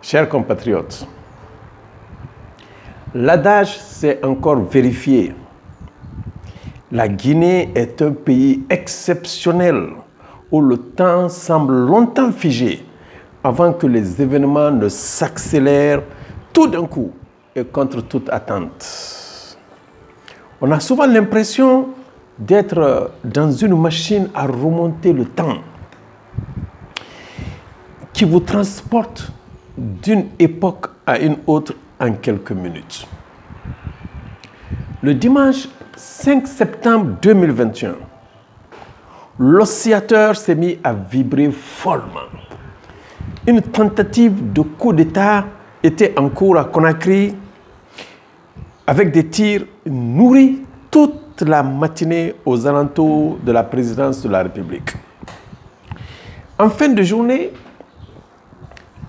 Chers compatriotes, l'adage s'est encore vérifié. La Guinée est un pays exceptionnel où le temps semble longtemps figé avant que les événements ne s'accélèrent tout d'un coup et contre toute attente. On a souvent l'impression d'être dans une machine à remonter le temps qui vous transporte d'une époque à une autre en quelques minutes. Le dimanche 5 septembre 2021, l'oscillateur s'est mis à vibrer follement. Une tentative de coup d'État était en cours à Conakry avec des tirs nourris toute la matinée aux alentours de la présidence de la République. En fin de journée,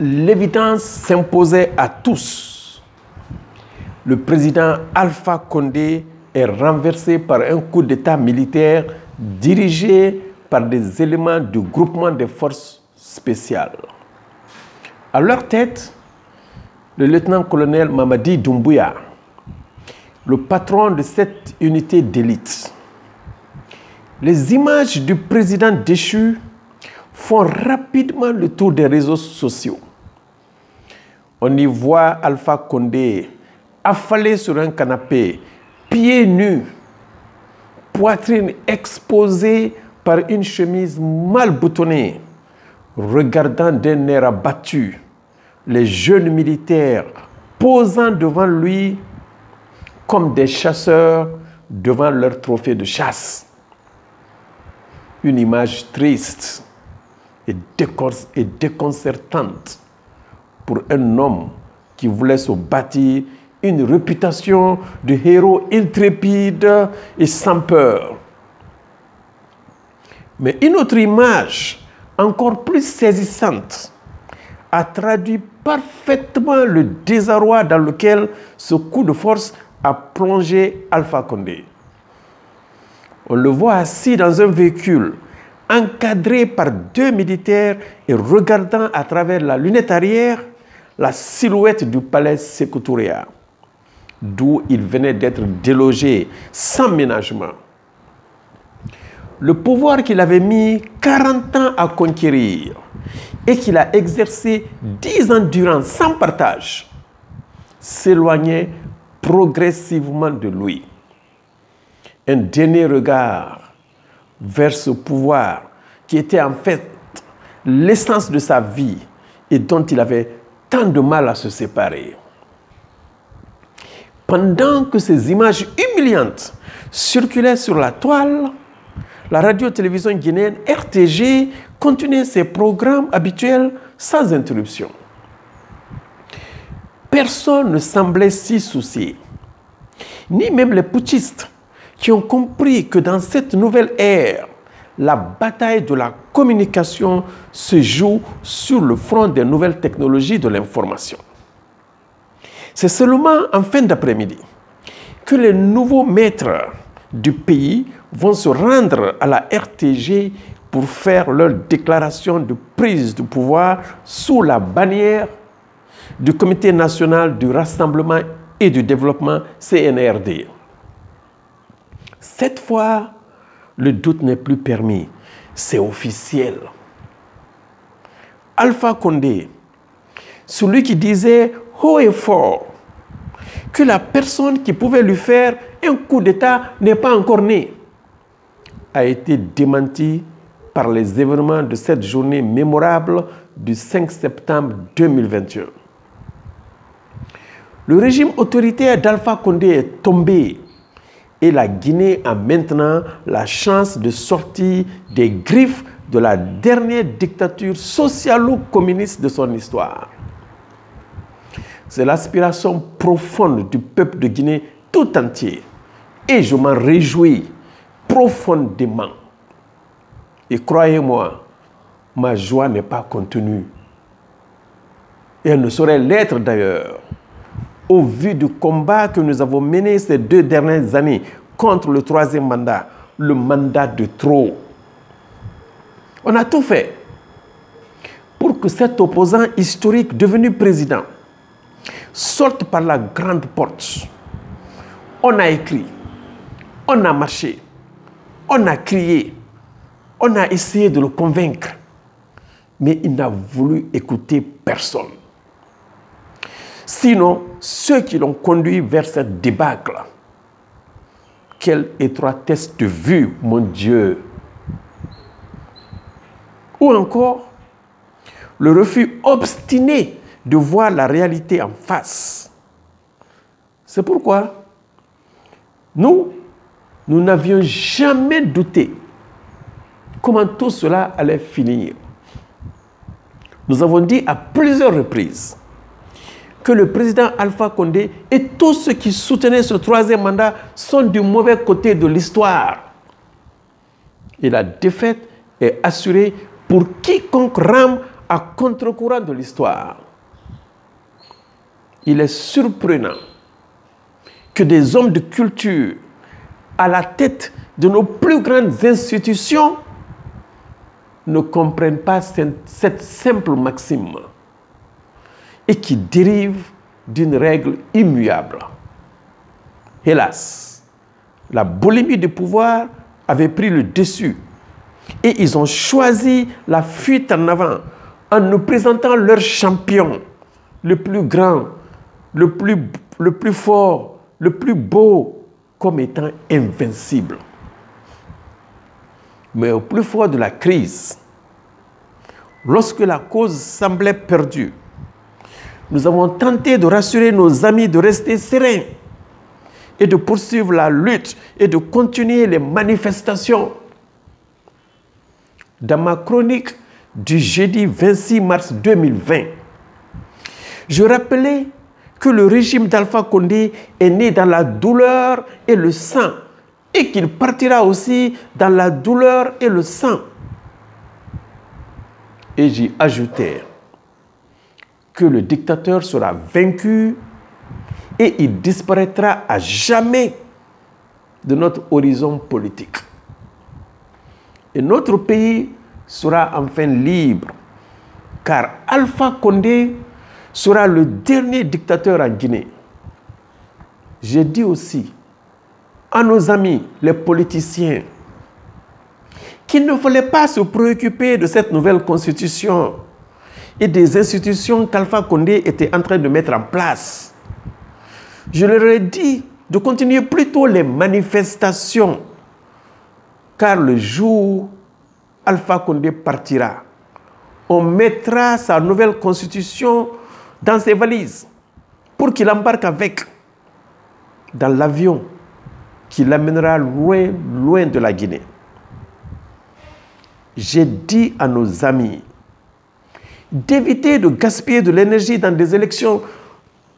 l'évidence s'imposait à tous. Le président Alpha Condé est renversé par un coup d'État militaire dirigé par des éléments du groupement des forces spéciales. À leur tête, le lieutenant-colonel Mamadi Doumbouya, le patron de cette unité d'élite. Les images du président déchu font rapidement le tour des réseaux sociaux. On y voit Alpha Condé affalé sur un canapé, pieds nus, poitrine exposée par une chemise mal boutonnée, regardant d'un air abattu les jeunes militaires posant devant lui comme des chasseurs devant leur trophée de chasse. Une image triste et déconcertante pour un homme qui voulait se bâtir une réputation de héros intrépide et sans peur. Mais une autre image, encore plus saisissante, a traduit parfaitement le désarroi dans lequel ce coup de force a plongé Alpha Condé. On le voit assis dans un véhicule, encadré par deux militaires et regardant à travers la lunette arrière la silhouette du palais Sékou Touré, d'où il venait d'être délogé sans ménagement. Le pouvoir qu'il avait mis 40 ans à conquérir et qu'il a exercé 10 ans durant sans partage s'éloignait progressivement de lui. Un dernier regard vers ce pouvoir qui était en fait l'essence de sa vie et dont il avait tant de mal à se séparer. Pendant que ces images humiliantes circulaient sur la toile, la radio-télévision guinéenne RTG continuait ses programmes habituels sans interruption. Personne ne semblait s'y soucier, ni même les putschistes qui ont compris que dans cette nouvelle ère, la bataille de la communication se joue sur le front des nouvelles technologies de l'information. C'est seulement en fin d'après-midi que les nouveaux maîtres du pays vont se rendre à la RTG pour faire leur déclaration de prise de pouvoir sous la bannière du Comité national du rassemblement et du développement CNRD. Cette fois, le doute n'est plus permis, c'est officiel. Alpha Condé, celui qui disait haut et fort que la personne qui pouvait lui faire un coup d'État n'est pas encore née, a été démenti par les événements de cette journée mémorable du 5 septembre 2021. Le régime autoritaire d'Alpha Condé est tombé et la Guinée a maintenant la chance de sortir des griffes de la dernière dictature socialo-communiste de son histoire. C'est l'aspiration profonde du peuple de Guinée tout entier et je m'en réjouis profondément. Et croyez-moi, ma joie n'est pas contenue. Et elle ne saurait l'être d'ailleurs, au vu du combat que nous avons mené ces 2 dernières années contre le 3e mandat, le mandat de trop. On a tout fait pour que cet opposant historique devenu président sorte par la grande porte. On a écrit, on a marché, on a crié, on a essayé de le convaincre, mais il n'a voulu écouter personne. Sinon, ceux qui l'ont conduit vers cette débâcle, quelle étroitesse de vue, mon Dieu! Ou encore, le refus obstiné de voir la réalité en face. C'est pourquoi nous n'avions jamais douté comment tout cela allait finir. Nous avons dit à plusieurs reprises que le président Alpha Condé et tous ceux qui soutenaient ce troisième mandat sont du mauvais côté de l'histoire. Et la défaite est assurée pour quiconque rame à contre-courant de l'histoire. Il est surprenant que des hommes de culture à la tête de nos plus grandes institutions ne comprennent pas cette simple maxime et qui dérive d'une règle immuable. Hélas, la boulimie du pouvoir avait pris le dessus et ils ont choisi la fuite en avant en nous présentant leur champion, le plus grand, le plus fort, le plus beau, comme étant invincible. Mais au plus fort de la crise, lorsque la cause semblait perdue, nous avons tenté de rassurer nos amis de rester sereins et de poursuivre la lutte et de continuer les manifestations. Dans ma chronique du jeudi 26 mars 2020, je rappelais que le régime d'Alpha Condé est né dans la douleur et le sang et qu'il partira aussi dans la douleur et le sang. Et j'y ajoutais que le dictateur sera vaincu et il disparaîtra à jamais de notre horizon politique. Et notre pays sera enfin libre, car Alpha Condé sera le dernier dictateur en Guinée. J'ai dit aussi à nos amis, les politiciens, qu'il ne fallait pas se préoccuper de cette nouvelle constitution et des institutions qu'Alpha Condé était en train de mettre en place. Je leur ai dit de continuer plutôt les manifestations, car le jour où Alpha Condé partira, on mettra sa nouvelle constitution dans ses valises pour qu'il embarque avec dans l'avion qui l'amènera loin, loin de la Guinée. J'ai dit à nos amis d'éviter de gaspiller de l'énergie dans des élections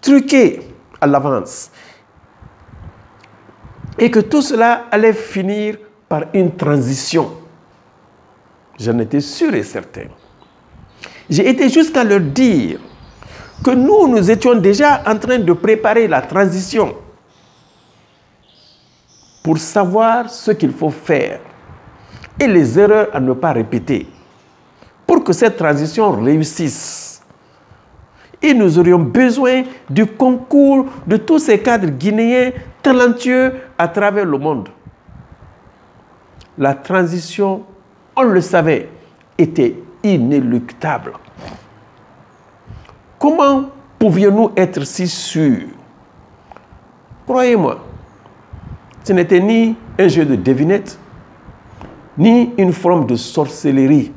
truquées à l'avance et que tout cela allait finir par une transition. J'en étais sûr et certain. J'ai été jusqu'à leur dire que nous étions déjà en train de préparer la transition pour savoir ce qu'il faut faire et les erreurs à ne pas répéter pour que cette transition réussisse. Et nous aurions besoin du concours de tous ces cadres guinéens talentueux à travers le monde. La transition, on le savait, était inéluctable. Comment pouvions-nous être si sûrs? Croyez-moi, ce n'était ni un jeu de devinette, ni une forme de sorcellerie.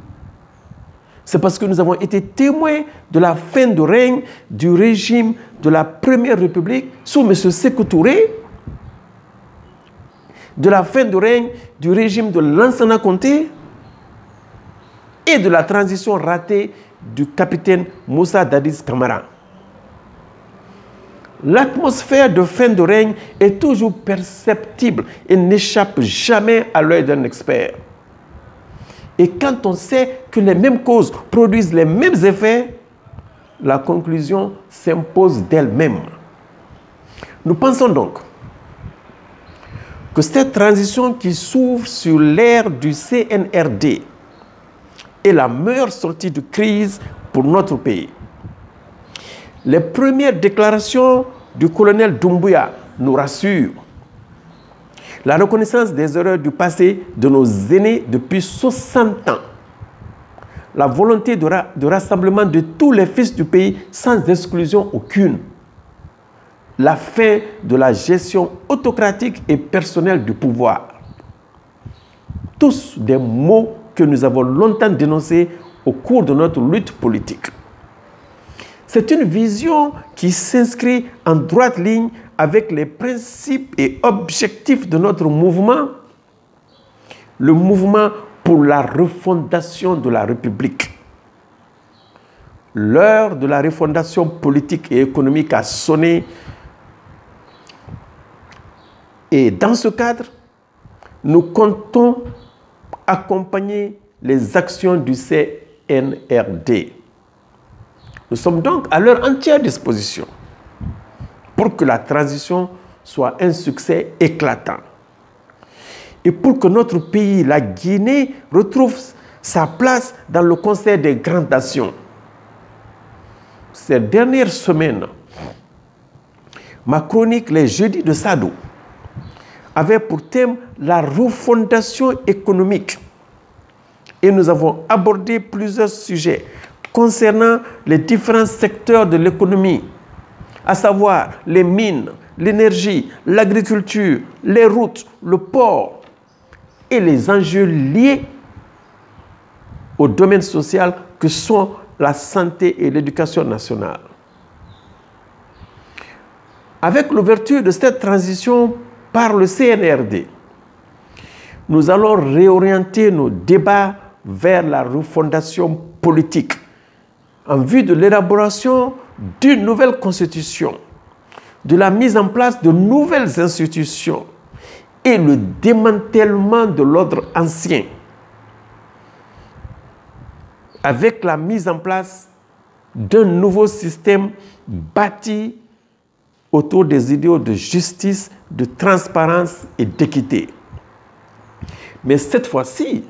C'est parce que nous avons été témoins de la fin de règne du régime de la Première République sous M. Sékou Touré, de la fin de règne du régime de Lansana Conté et de la transition ratée du capitaine Moussa Dadis Camara. L'atmosphère de fin de règne est toujours perceptible et n'échappe jamais à l'œil d'un expert. Et quand on sait que les mêmes causes produisent les mêmes effets, la conclusion s'impose d'elle-même. Nous pensons donc que cette transition qui s'ouvre sur l'ère du CNRD est la meilleure sortie de crise pour notre pays. Les premières déclarations du colonel Doumbouya nous rassurent. La reconnaissance des erreurs du passé de nos aînés depuis 60 ans. La volonté de rassemblement de tous les fils du pays sans exclusion aucune. La fin de la gestion autocratique et personnelle du pouvoir. Tous des mots que nous avons longtemps dénoncés au cours de notre lutte politique. C'est une vision qui s'inscrit en droite ligne avec les principes et objectifs de notre mouvement, le mouvement pour la refondation de la République. L'heure de la refondation politique et économique a sonné. Et dans ce cadre, nous comptons accompagner les actions du CNRD. Nous sommes donc à leur entière disposition pour que la transition soit un succès éclatant. Et pour que notre pays, la Guinée, retrouve sa place dans le concert des grandes nations. Ces dernières semaines, ma chronique Les Jeudis de Sado avait pour thème la refondation économique. Et nous avons abordé plusieurs sujets concernant les différents secteurs de l'économie, à savoir les mines, l'énergie, l'agriculture, les routes, le port et les enjeux liés au domaine social que sont la santé et l'éducation nationale. Avec l'ouverture de cette transition par le CNRD, nous allons réorienter nos débats vers la refondation politique en vue de l'élaboration d'une nouvelle constitution, de la mise en place de nouvelles institutions et le démantèlement de l'ordre ancien, avec la mise en place d'un nouveau système bâti autour des idéaux de justice, de transparence et d'équité. Mais cette fois-ci,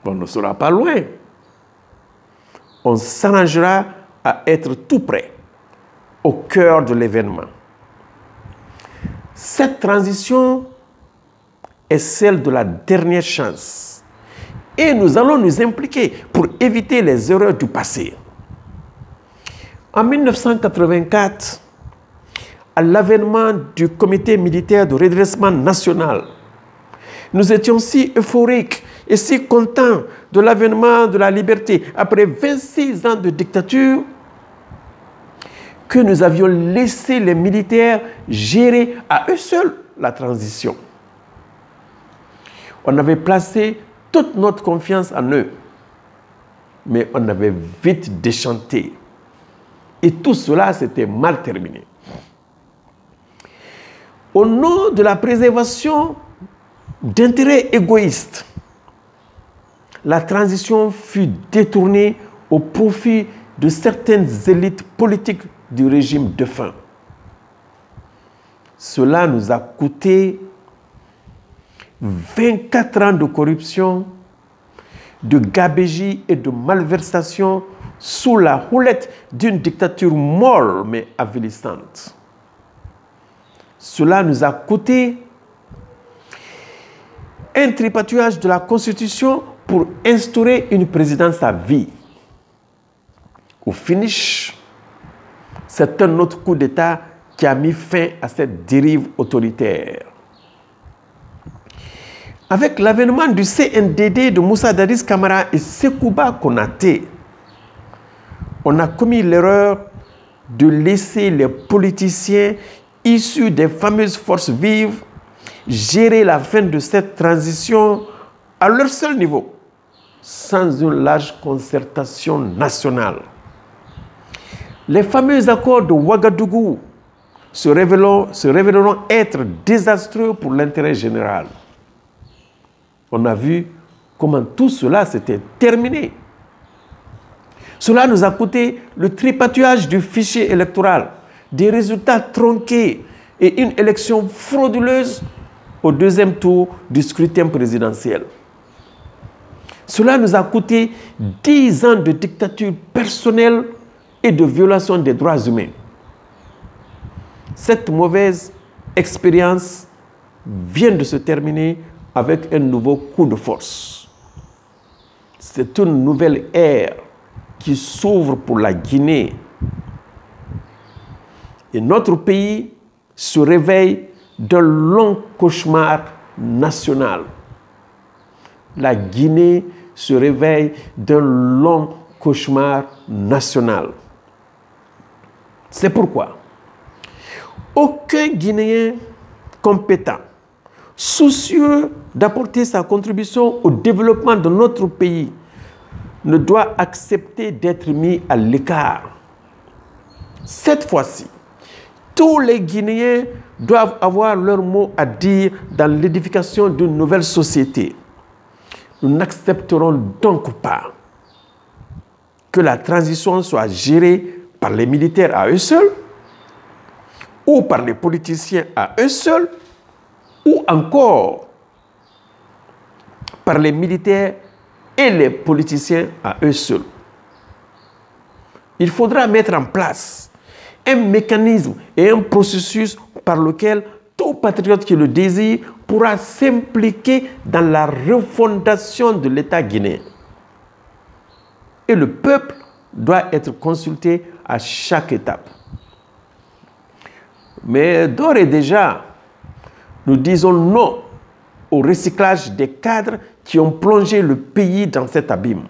on ne sera pas loin. On s'arrangera à être tout près, au cœur de l'événement. Cette transition est celle de la dernière chance. Et nous allons nous impliquer pour éviter les erreurs du passé. En 1984, à l'avènement du comité militaire de redressement national, nous étions si euphoriques et si contents de l'avènement de la liberté après 26 ans de dictature que nous avions laissé les militaires gérer à eux seuls la transition. On avait placé toute notre confiance en eux, mais on avait vite déchanté. Et tout cela s'était mal terminé. Au nom de la préservation d'intérêts égoïstes, la transition fut détournée au profit de certaines élites politiques du régime défunt. Cela nous a coûté 24 ans de corruption, de gabegie et de malversation sous la houlette d'une dictature molle mais avilissante. Cela nous a coûté un tripatouillage de la Constitution pour instaurer une présidence à vie. Au finish, c'est un autre coup d'État qui a mis fin à cette dérive autoritaire. Avec l'avènement du CNDD de Moussa Dadis Camara et Sekouba Konaté, on a commis l'erreur de laisser les politiciens issus des fameuses forces vives gérer la fin de cette transition à leur seul niveau, sans une large concertation nationale. Les fameux accords de Ouagadougou se révéleront être désastreux pour l'intérêt général. On a vu comment tout cela s'était terminé. Cela nous a coûté le tripatouillage du fichier électoral, des résultats tronqués et une élection frauduleuse au deuxième tour du scrutin présidentiel. Cela nous a coûté 10 ans de dictature personnelle et de violation des droits humains. Cette mauvaise expérience vient de se terminer avec un nouveau coup de force. C'est une nouvelle ère qui s'ouvre pour la Guinée. Et notre pays se réveille d'un long cauchemar national. La Guinée se réveille d'un long cauchemar national. C'est pourquoi aucun Guinéen compétent, soucieux d'apporter sa contribution au développement de notre pays, ne doit accepter d'être mis à l'écart. Cette fois-ci, tous les Guinéens doivent avoir leur mot à dire dans l'édification d'une nouvelle société. Nous n'accepterons donc pas que la transition soit gérée par les militaires à eux seuls, ou par les politiciens à eux seuls, ou encore par les militaires et les politiciens à eux seuls. Il faudra mettre en place un mécanisme et un processus par lequel tout patriote qui le désire pourra s'impliquer dans la refondation de l'État guinéen. Et le peuple doit être consulté à chaque étape. Mais d'ores et déjà, nous disons non au recyclage des cadres qui ont plongé le pays dans cet abîme.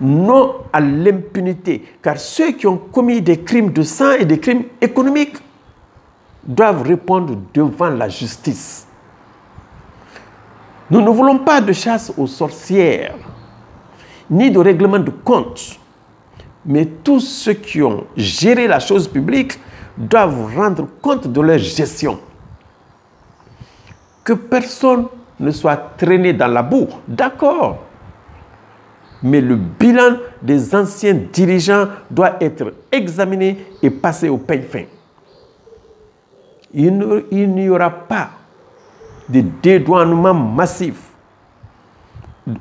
Non à l'impunité, car ceux qui ont commis des crimes de sang et des crimes économiques doivent répondre devant la justice. Nous ne voulons pas de chasse aux sorcières, ni de règlement de compte, mais tous ceux qui ont géré la chose publique doivent rendre compte de leur gestion. Que personne ne soit traîné dans la boue, d'accord, mais le bilan des anciens dirigeants doit être examiné et passé au peigne fin. Il n'y aura pas de dédouanement massif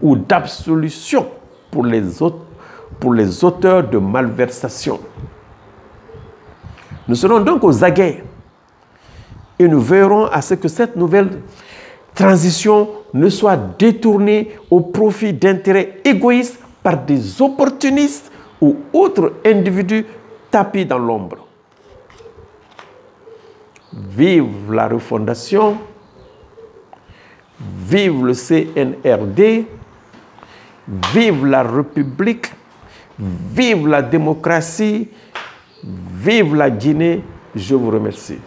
ou d'absolution pour les auteurs de malversations. Nous serons donc aux aguets et nous veillerons à ce que cette nouvelle transition ne soit détournée au profit d'intérêts égoïstes par des opportunistes ou autres individus tapis dans l'ombre. Vive la refondation, vive le CNRD, vive la République, vive la démocratie, vive la Guinée. Je vous remercie.